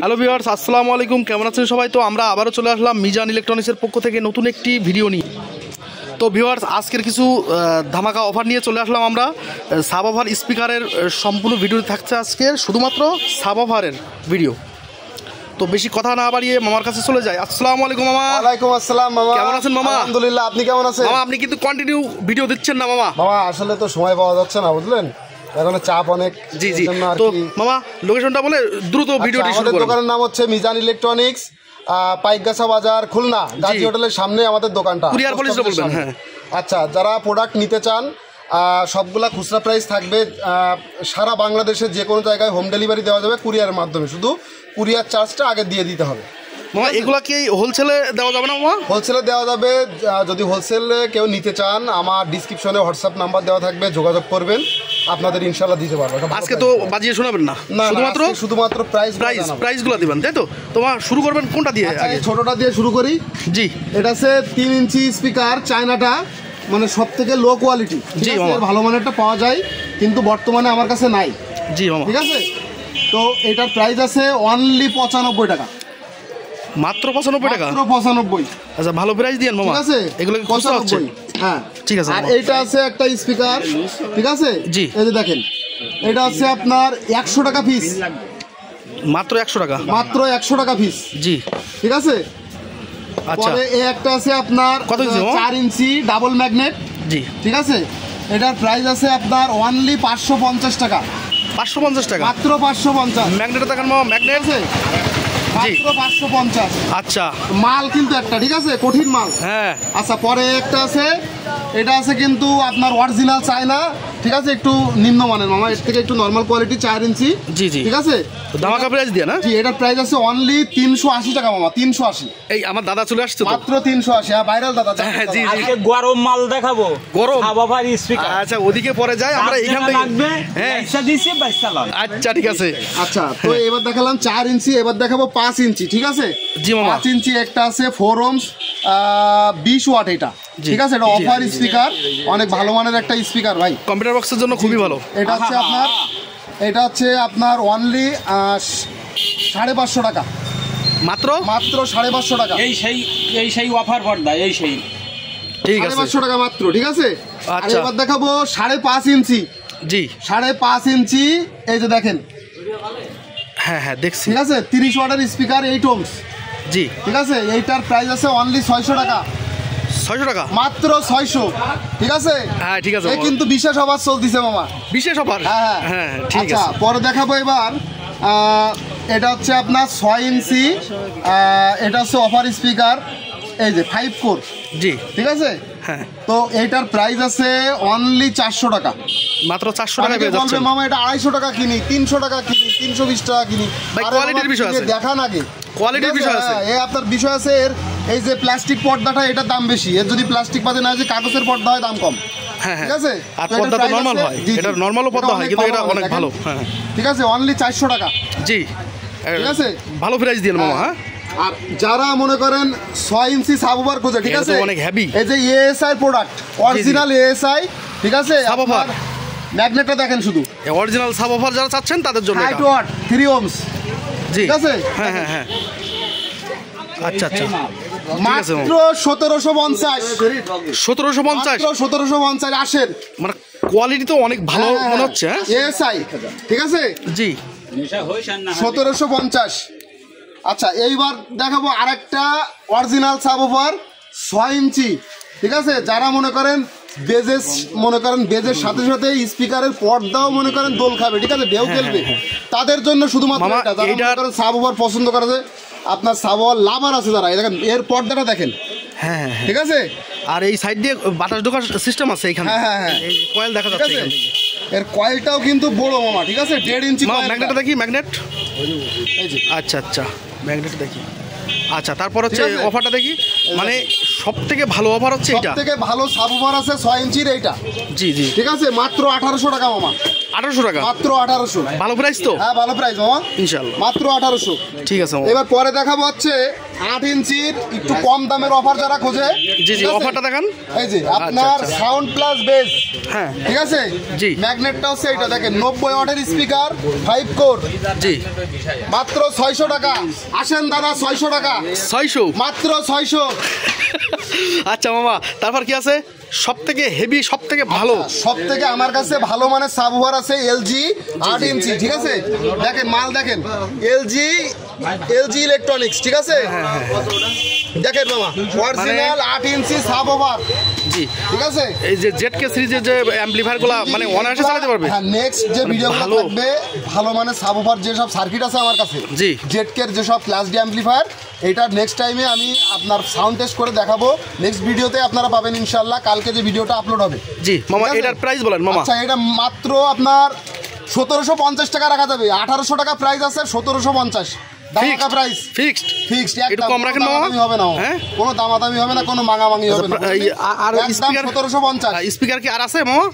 Hello viewers, আসসালামু আলাইকুম। কেমন আছেন সবাই? তো আমরা আবারও চলে আসলাম মিজান ইলেকট্রনিক্সের পক্ষ থেকে নতুন একটি ভিডিও নিয়ে। তো ভিউয়ার্স, আজকের কিছু ধামাকা অফার নিয়ে চলে আসলাম আমরা। সাব অফার স্পিকারের সম্পূর্ণ ভিডিও থাকছে আজকের, শুধুমাত্র সাব অফারের ভিডিও। তো বেশি কথা না বাড়িয়ে মামার কাছে চলে যায়। আসসালামু আলাইকুম মামা। ওয়ালাইকুম আসসালাম মামা। কেমন আছেন মামা? আলহামদুলিল্লাহ, আপনি কেমন আছেন? মামা আপনি কিন্তু কন্টিনিউ ভিডিও দিচ্ছেন না মামা। মামা আসলে তো সময় পাওয়া যাচ্ছে না, বুঝলেন, এখন চাপ অনেক। জি জি। তো মামা লোকেশনটা বলে দ্রুত ভিডিওটি শুরু করুন। দোকানের নাম হচ্ছে মিজান ইলেকট্রনিক্স, পাইকগাছা বাজার, খুলনা, গাজী হোটেলের সামনে আমাদের দোকানটা। কুরিয়ার পলিসটা বলবেন। হ্যাঁ আচ্ছা, যারা প্রোডাক্ট নিতে চান সবগুলা খুচরা প্রাইস থাকবে। সারা বাংলাদেশের যে কোনো জায়গায় হোম ডেলিভারি দেওয়া যাবে কুরিয়ারের মাধ্যমে, শুধু কুরিয়ার চার্জটা আগে দিয়ে দিতে হবে। মামা এগুলা কি হোলসেলে দেওয়া যাবে না মামা? হোলসেলে দেওয়া যাবে। যদি হোলসেলে কেউ নিতে চান, আমার ডিসক্রিপশনে হোয়াটসঅ্যাপ নাম্বার দেওয়া থাকবে, যোগাযোগ করবেন, আপনাদের ইনশাআল্লাহ দিতে পারবো। আজকে তো বাজিয়ে শোনাবেন না, শুধুমাত্র প্রাইসগুলো দিবেন, তাই তো? তোমার শুরু করবেন কোনটা দিয়ে? আগে ছোটটা দিয়ে শুরু করি। জি, এটা হচ্ছে 3 ইঞ্চি স্পিকার, চায়নাটা, মানে সব থেকে লো কোয়ালিটি। জি, ভালো মানেরটা পাওয়া যায় কিন্তু বর্তমানে আমার কাছে নাই। জি মামা, ঠিক আছে। তো এটার প্রাইস আছে অনলি 95 টাকা। মাত্র 95 টাকা? মাত্র 95। আচ্ছা, ভালো প্রাইস দিয়েন মামা। ঠিক আছে, এগুলো কি কত হচ্ছে? হ্যাঁ ঠিক আছে। আর এইটা আছে একটা স্পিকার, ঠিক আছে। জি, এই যে দেখেন, এটা হচ্ছে আপনার 100 টাকা পিস। মাত্র 100 টাকা? মাত্র 100 টাকা পিস। জি, ঠিক আছে। আচ্ছা, পরে এই একটা আছে আপনার কত ইঞ্চি? 4 ইঞ্চি ডাবল ম্যাগনেট। জি, ঠিক আছে। এটার প্রাইস আছে আপনার অনলি 550 টাকা। 550 টাকা? মাত্র 550। ম্যাগনেট দেখেন মামা, ম্যাগনেট আছে মাত্র 550। আচ্ছা, মাল কিন্তু একটা, ঠিক আছে, কঠিন মাল। হ্যাঁ। আচ্ছা, পরে একটা আছে, এটা আছে কিন্তু আপনার অরিজিনাল চায়না, ঠিক আছে, একটু নিম্নমানের মামা, এর থেকে একটু নরমাল কোয়ালিটি, 4 ইঞ্চি। জি জি, ঠিক আছে। ধামাকা প্রাইস দিয়ে না? জি, এটার প্রাইস আছে অনলি 380 টাকা মামা, 380। এই আমার দাদা চলে আসছে মাত্র 380। হ্যাঁ, ভাইরাল দাদা। হ্যাঁ জি জি, গরম মাল দেখাবো, গরম বাবার স্পিকার। আচ্ছা, ওদিকে পরে যায়, আমরা এখান থেকে। হ্যাঁ আচ্ছা, ঠিক আছে। আচ্ছা, তো এবার দেখালাম 4 ইঞ্চি, এবার দেখাবো 5 ইঞ্চি, ঠিক আছে। জি মামা। 5 ইঞ্চি একটা আছে 4 ohms 20 ওয়াট, এটা ঠিক আছে। এটা অফার স্পিকার, অনেক ভালো মানের একটা স্পিকার ভাই, কম্পিউটার বক্সের জন্য খুবই ভালো। এটা হচ্ছে আপনার অনলি 550 টাকা। মাত্র 550 টাকা। এই সেই অফার পর্দা, এই সেই, ঠিক আছে, 550 টাকা মাত্র, ঠিক আছে। আচ্ছা, এবার দেখাবো 5.5 ইঞ্চি। জি, 5.5 ইঞ্চি, এই যে দেখেন। হ্যাঁ হ্যাঁ দেখছি, ঠিক আছে। 30 ওয়াটের স্পিকার, 8 ohms। জি, ঠিক আছে। এইটার প্রাইস আছে অনলি 600 টাকা। 600 টাকা? মাত্র 600, ঠিক আছে। হ্যাঁ ঠিক আছে, কিন্তু বিশেষ অফার চলতেছে মামা, বিশেষ অফার। হ্যাঁ হ্যাঁ ঠিক আছে। পরে দেখাবো এবার, এটা হচ্ছে আপনার 6 ইঞ্চি, এটা হচ্ছে অফার স্পিকার, এই যে 5 কোর। জি, ঠিক আছে। হ্যাঁ, তো এইটার প্রাইস আছে অনলি 400 টাকা। মাত্র 400 টাকা পেয়ে যাচ্ছেন মামা। এটা 250 টাকা কিনি, 300 টাকা কিনি, 320 টাকা কিনি। ভাই কোয়ালিটির বিষয় আছে, দেখান আগে, কোয়ালিটির বিষয় আছে। এই আপনার বিষয় আছে। এর এই যে প্লাস্টিক পর্দাটা, এটার দাম বেশি। এর যদি প্লাস্টিক বাদে না, যে কাগজের পর্দা হয়, দাম কম। হ্যাঁ, ঠিক আছে। আর পর্দা তো নরমাল হয়, এটা নরমালও পর্দা হয়, কিন্তু এটা অনেক ভালো। হ্যাঁ, ঠিক আছে, অনলি 400 টাকা। জি, ঠিক আছে, ভালো প্রাইস দিন মামা। হ্যাঁ, আর যারা মনে করেন 6 ইঞ্চি সাবওয়ার খোঁজে, ঠিক আছে, অনেক হেভি, এই যে এএসআই প্রোডাক্ট, অরিজিনাল এএসআই, ঠিক আছে। সাবওয়ার ম্যাগনেটটা দেখেন, শুধু অরিজিনাল সাবওয়ার যারা চাচ্ছেন তাদের জন্য। 8 ওয়াট 3 ohms। জি, ঠিক আছে। হ্যাঁ হ্যাঁ হ্যাঁ, আচ্ছা আচ্ছা, মাত্র 1750। 1750 আসেন, মানে কোয়ালিটি তো অনেক ভালো মনে হচ্ছে। এএসআই, ঠিক আছে। জি, 1750। আচ্ছা, এইবার দেখাবো আরেকটা অরিজিনাল সাবওয়ার 6 ইঞ্চি, ঠিক আছে। যারা মনে করেন বেজের সাথে সাথে স্পিকারের পর্দাও মনে করেন দোল খাবে, ঠিক আছে, ঢেউ খেলবে, তাদের জন্য শুধুমাত্র এটা। সাবওয়ার পছন্দ করা যায়, আপনার সাবওয়ার লাভার আছে যারা, দেখেন এর পর্দাটা দেখেন। হ্যাঁ, ঠিক আছে। আর এই সাইড দিয়ে বাতাস ঢোকার সিস্টেম আছে এখানে। হ্যাঁ হ্যাঁ, এই কয়েল দেখা যাচ্ছে। এর কয়েলটাও কিন্তু বড় মামা, ঠিক আছে, 1.5 ইঞ্চি। ম্যাগনেটটা দেখি, ম্যাগনেট। আচ্ছা আচ্ছা, ম্যাগনেট দেখি। আচ্ছা, তারপর হচ্ছে অফারটা দেখি, মানে সব থেকে ভালো অফার হচ্ছে এটা। সব থেকে ভালো সাবওয়ার আছে 6 ইঞ্চির এইটা। জি জি, ঠিক আছে, মাত্র 1800 টাকা মামা। 1800 টাকা মাত্র 1800। ভালো প্রাইস তো? হ্যাঁ ভালো প্রাইস মামা, ইনশাআল্লাহ মাত্র 1800। ঠিক আছে মামা। এবার পরে দেখাবো হচ্ছে 8 ইঞ্চির একটু কম দামের অফার যারা খোঁজে। জি জি, ঠিক আছে? অফারটা দেখান। এই যে আপনার আচ্ছা। সাউন্ড প্লাস বেস, হ্যাঁ ঠিক আছে। জি। ম্যাগনেটটা হচ্ছে এটা দেখেন 90 ওয়াটের স্পিকার 5 কোর, জি মাত্র 600 টাকা। আসেন দাদা 600 টাকা, 600। মাত্র 600। আচ্ছা মামা, তারপর কি আছে সব থেকে হেভি, সব থেকে ভালো? সব থেকে আমার কাছে ভালো মানের সাবওয়ার আছে এলজি 8 ইঞ্চি, ঠিক আছে। দেখেন মাল দেখেন, এলজি ইলেকট্রনিক্স, ঠিক আছে। দেখেন মামা অরিজিনাল 8 ইঞ্চি সাবওয়ার, জি ঠিক আছে। এই যে জেডকে সিরিজের যে অ্যাম্পলিফায়ারগুলো মানে অনায়াসে চালাতে পারবে। হ্যাঁ, নেক্সট যে ভিডিওগুলো ভালো। থাকবে ভালো মানের সাবওয়ার যেসব সার্কিট আছে আমার কাছে, জি। জেডকের যেসব ক্লাস ডি অ্যাম্পলিফায়ার, এটা নেক্সট টাইমে আমি আপনার সাউন্ড টেস্ট করে দেখাবো। নেক্সট ভিডিওতে আপনারা পাবেন ইনশাআল্লাহ, কালকে যে ভিডিওটা আপলোড হবে। জি মামা, ঠিক আছে? এটার প্রাইস বলেন মামা। আচ্ছা, এটা মাত্র আপনার 1750 টাকা রাখা যাবে। 1800 টাকা প্রাইস আছে, 1750 দামাকা প্রাইস, ফিক্সড। ফিক্সড একটু একদম। কম রাখেন মামা। দামাদামি হবে না, হ্যাঁ? কোনো দামাদামি হবে না, কোনো মাঙামাঙি হবে না। আর একদম স্পিকার 1750। স্পিকার কি আর আছে মামা?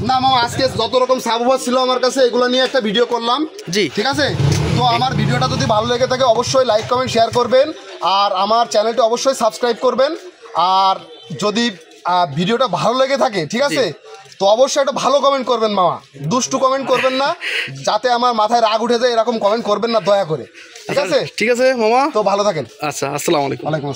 না মামা, আজকে যত রকম সাবওয়ার ছিল আমার কাছে এগুলো নিয়ে একটা ভিডিও করলাম। জি। ঠিক আছে। তো আমার ভিডিওটা যদি ভালো লেগে থাকে অবশ্যই লাইক কমেন্ট শেয়ার করবেন, আর আমার চ্যানেলটি অবশ্যই সাবস্ক্রাইব করবেন। আর যদি ভিডিওটা ভালো লেগে থাকে, ঠিক আছে, তো অবশ্যই একটা ভালো কমেন্ট করবেন মামা, দুষ্টু কমেন্ট করবেন না, যাতে আমার মাথায় রাগ উঠে যায় এরকম কমেন্ট করবেন না দয়া করে, ঠিক আছে। ঠিক আছে মামা, তো ভালো থাকেন। আচ্ছা আসসালামু আলাইকুম। ওয়ালাইকুম আসসালাম।